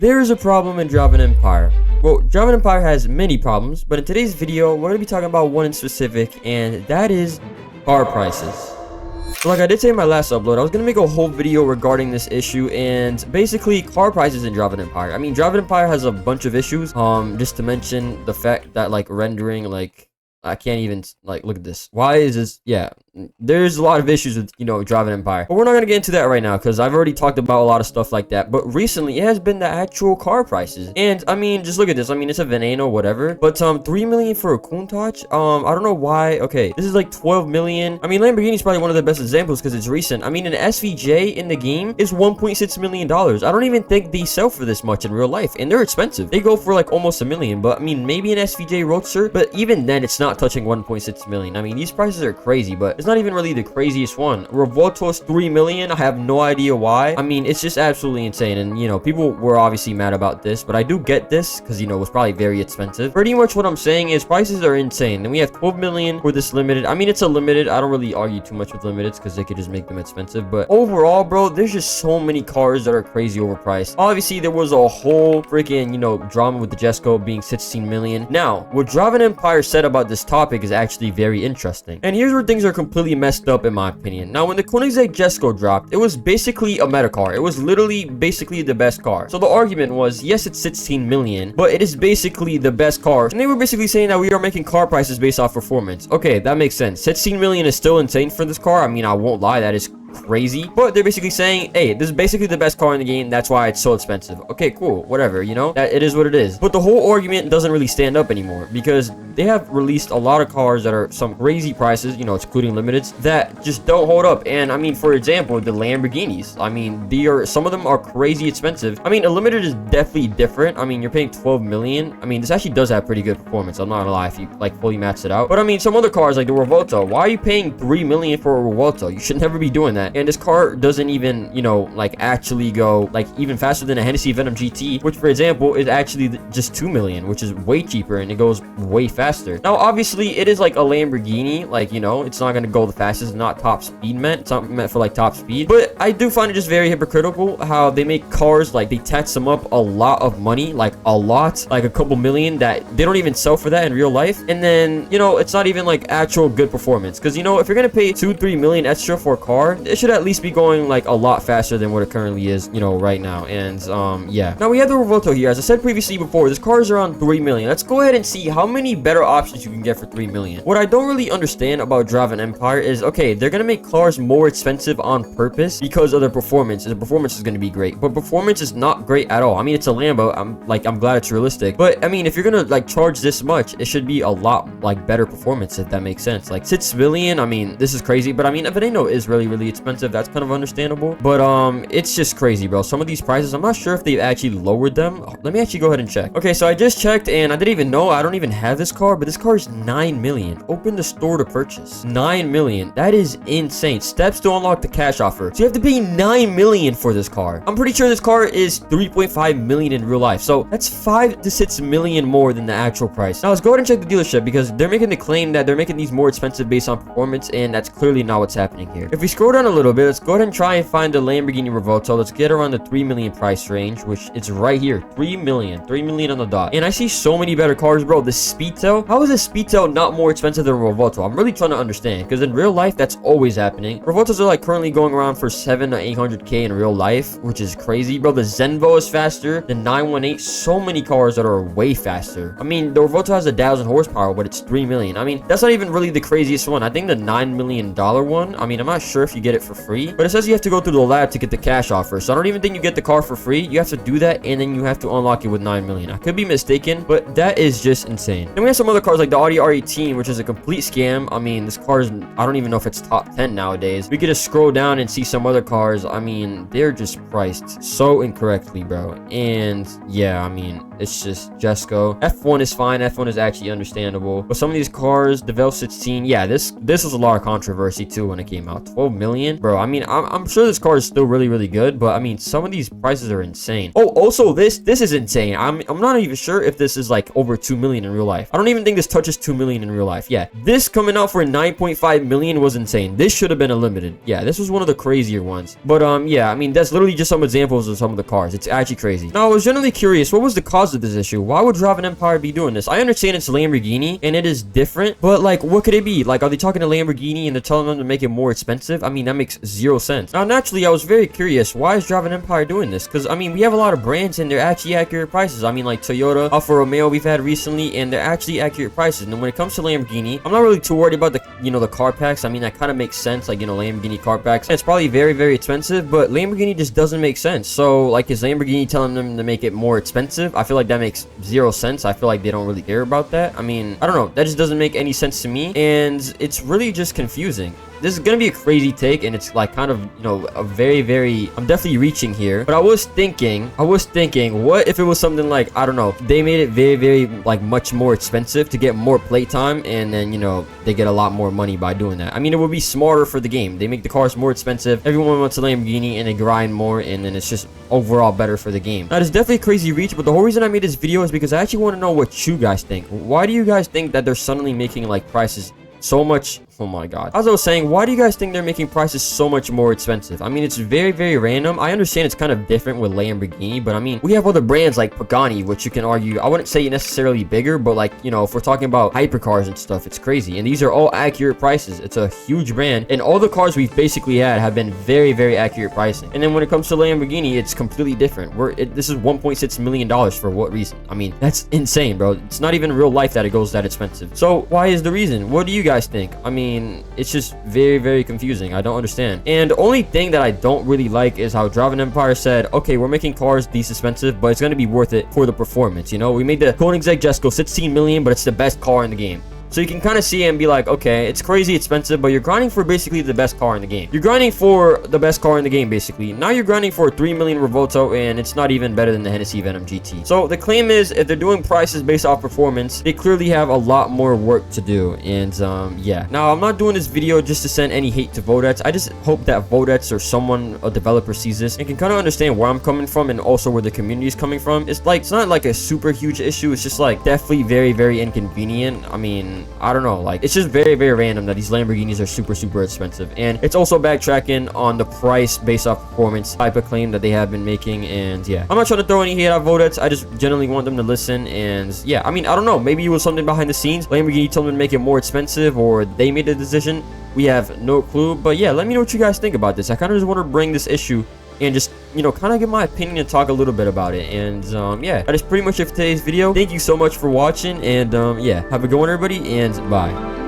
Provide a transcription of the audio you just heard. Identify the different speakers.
Speaker 1: There is a problem in Driving Empire. Well, Driving Empire has many problems, but in today's video, we're going to be talking about one in specific, and that is car prices. So like I did say in my last upload, I was going to make a whole video regarding this issue, and basically car prices in Driving Empire. I mean, Driving Empire has a bunch of issues, just to mention the fact that like rendering, like I can't even like look at this. Why is this? Yeah, there's a lot of issues with, you know, Driving Empire, but we're not gonna get into that right now because I've already talked about a lot of stuff like that. But recently it has been the actual car prices, and I mean, just look at this. I mean, it's a Veneno, whatever, but 3 million for a Countach. I don't know why. Okay, this is like 12 million. I mean, Lamborghini's probably one of the best examples because it's recent. I mean, an SVJ in the game is 1.6 million dollars. I don't even think they sell for this much in real life, and they're expensive. They go for like almost $1 million. But I mean, maybe an SVJ Roadster, but even then, it's not touching 1.6 million. I mean, these prices are crazy, but it's not even really the craziest one. Revolto's 3 million. I have no idea why. I mean, it's just absolutely insane. And you know, people were obviously mad about this, but I do get this because, you know, it was probably very expensive. Pretty much what I'm saying is prices are insane. And we have 12 million for this limited. I mean, it's a limited. I don't really argue too much with limiteds because they could just make them expensive. But overall, bro, there's just so many cars that are crazy overpriced. Obviously, there was a whole freaking, you know, drama with the Jesco being 16 million. Now, what Driving Empire said about this topic is actually very interesting. And here's where things are completely messed up in my opinion. Now, when the Koenigsegg Jesco dropped, it was basically a meta car. It was literally basically the best car. So the argument was, yes, it's 16 million, but it is basically the best car. And they were basically saying that we are making car prices based off performance. Okay, that makes sense. 16 million is still insane for this car. I mean, I won't lie, that is crazy, but they're basically saying, hey, this is basically the best car in the game, that's why it's so expensive. Okay, cool, whatever, you know, that it is what it is. But the whole argument doesn't really stand up anymore because they have released a lot of cars that are some crazy prices, you know, excluding limiteds, that just don't hold up. And I mean, for example, the Lamborghinis, I mean, some of them are crazy expensive. I mean, a limited is definitely different. I mean, you're paying 12 million. I mean, this actually does have pretty good performance, I'm not gonna lie, if you like fully max it out. But I mean, some other cars like the Revolto, why are you paying 3 million for a Revolto? You should never be doing that. And this car doesn't even, you know, like actually go like even faster than a Hennessy Venom GT, which for example is actually just 2 million, which is way cheaper and it goes way faster. Now obviously it is like a Lamborghini, like, you know, it's not going to go the fastest, not top speed meant, it's not meant for like top speed. But I do find it just very hypocritical how they make cars like they tax them up a lot of money, like a lot, like a couple million, that they don't even sell for that in real life. And then, you know, it's not even like actual good performance, because, you know, if you're going to pay 2-3 million extra for a car, it should at least be going like a lot faster than what it currently is, you know, right now. And yeah, now we have the Revolto here. As I said previously before, this car is around 3 million. Let's go ahead and see how many better options you can get for 3 million. What I don't really understand about Driving Empire is, okay, they're gonna make cars more expensive on purpose because of their performance. The performance is gonna be great, but performance is not great at all. I mean, it's a Lambo. I'm glad it's realistic, but I mean, if you're gonna like charge this much, it should be a lot like better performance, if that makes sense. Like 6 million, I mean, this is crazy, but I mean, a Veneno is really expensive. That's kind of understandable, but it's just crazy, bro. Some of these prices, I'm not sure if they've actually lowered them. Let me actually go ahead and check. Okay, so I just checked and I didn't even know, I don't even have this car, but this car is 9 million. Open the store to purchase. 9 million. That is insane. Steps to unlock the cash offer. So you have to pay 9 million for this car. I'm pretty sure this car is 3.5 million in real life, so that's 5 to 6 million more than the actual price. Now let's go ahead and check the dealership because they're making the claim that they're making these more expensive based on performance, and that's clearly not what's happening here. If we scroll down a little bit, let's go ahead and try and find the Lamborghini Revolto. Let's get around the 3 million price range, which it's right here. 3 million on the dot. And I see so many better cars, bro. The Speedtail, how is a Speedtail not more expensive than a Revolto? I'm really trying to understand, because in real life that's always happening. Revoltos are like currently going around for 700 to 800k in real life, which is crazy, bro. The Zenvo is faster. The 918, so many cars that are way faster. I mean, the Revolto has 1,000 horsepower, but it's 3 million. I mean, that's not even really the craziest one. I think the $9 million one, I mean, I'm not sure if you get it for free, but it says you have to go through the lab to get the cash offer. So I don't even think you get the car for free. You have to do that, and then you have to unlock it with 9 million. I could be mistaken, but that is just insane. Then we have some other cars like the Audi R18, which is a complete scam. I mean, this car is, I don't even know if it's top 10 nowadays. We could just scroll down and see some other cars. I mean, they're just priced so incorrectly, bro. And yeah, I mean, it's just Jesco. F1 is fine. F1 is actually understandable. But some of these cars, the Vel 16, yeah, this was a lot of controversy too when it came out. 12 million. million. Bro, I mean, I'm sure this car is still really good, but I mean, some of these prices are insane. Oh, also this is insane. I'm not even sure if this is like over 2 million in real life. I don't even think this touches 2 million in real life. Yeah, this coming out for 9.5 million was insane. This should have been a limited. Yeah, this was one of the crazier ones. But yeah, I mean, that's literally just some examples of some of the cars. It's actually crazy. Now, I was generally curious, what was the cause of this issue? Why would Driving Empire be doing this? I understand it's Lamborghini and it is different, but like, what could it be? Like, are they talking to Lamborghini and they're telling them to make it more expensive? I mean, that makes zero sense. Now, naturally, I was very curious, why is Driving Empire doing this? Because I mean, we have a lot of brands and they're actually accurate prices. I mean, like Toyota, Alfa Romeo we've had recently, and they're actually accurate prices. And when it comes to Lamborghini, I'm not really too worried about the, you know, the car packs. I mean, that kind of makes sense, like, you know, Lamborghini car packs. It's probably very expensive, but Lamborghini just doesn't make sense. So like, is Lamborghini telling them to make it more expensive? I feel like that makes zero sense. I feel like they don't really care about that. I mean, I don't know, that just doesn't make any sense to me, and it's really just confusing. This is gonna be a crazy take, and it's like kind of, you know, a very I'm definitely reaching here, but I was thinking, what if it was something like, I don't know, they made it very like much more expensive to get more playtime, and then, you know, they get a lot more money by doing that. I mean, it would be smarter for the game. They make the cars more expensive, everyone wants a Lamborghini, and they grind more, and then it's just overall better for the game. Now, it's definitely a crazy reach, but the whole reason I made this video is because I actually want to know what you guys think. Why do you guys think that they're suddenly making like prices so much? Oh my god. As I was saying, why do you guys think they're making prices so much more expensive? I mean, it's very random. I understand it's kind of different with Lamborghini, but I mean, we have other brands like Pagani, which you can argue, I wouldn't say necessarily bigger, but like, you know, if we're talking about hypercars and stuff, it's crazy. And these are all accurate prices. It's a huge brand, and all the cars we've basically had have been very accurate pricing. And then when it comes to Lamborghini, it's completely different. This is $1.6 million for what reason? I mean, that's insane, bro. It's not even real life that it goes that expensive. So why is the reason? What do you guys think? I mean, it's just very confusing. I don't understand. And the only thing that I don't really like is how Driving Empire said, okay, we're making cars these expensive, but it's going to be worth it for the performance. You know, we made the Koenigsegg Jesko 16 million, but it's the best car in the game. So you can kind of see it and be like, okay, it's crazy expensive, but you're grinding for basically the best car in the game. You're grinding for the best car in the game, basically. Now you're grinding for 3 million Revolto, and it's not even better than the Hennessy Venom GT. So the claim is, if they're doing prices based off performance, they clearly have a lot more work to do. And yeah. Now, I'm not doing this video just to send any hate to Vodettes. I just hope that Vodettes or someone, a developer, sees this and can kind of understand where I'm coming from and also where the community is coming from. It's like, it's not like a super huge issue. It's just like definitely very inconvenient. I mean, I don't know, like, it's just very random that these Lamborghinis are super expensive. And it's also backtracking on the price based off performance type of claim that they have been making. And yeah, I'm not trying to throw any hate at Vodettes. I just generally want them to listen. And yeah, I mean, I don't know, maybe it was something behind the scenes. Lamborghini told them to make it more expensive, or they made the decision. We have no clue. But yeah, let me know what you guys think about this. I kind of just want to bring this issue and just, you know, kind of give my opinion and talk a little bit about it. And yeah, that is pretty much it for today's video. Thank you so much for watching, and yeah, have a good one, everybody, and bye.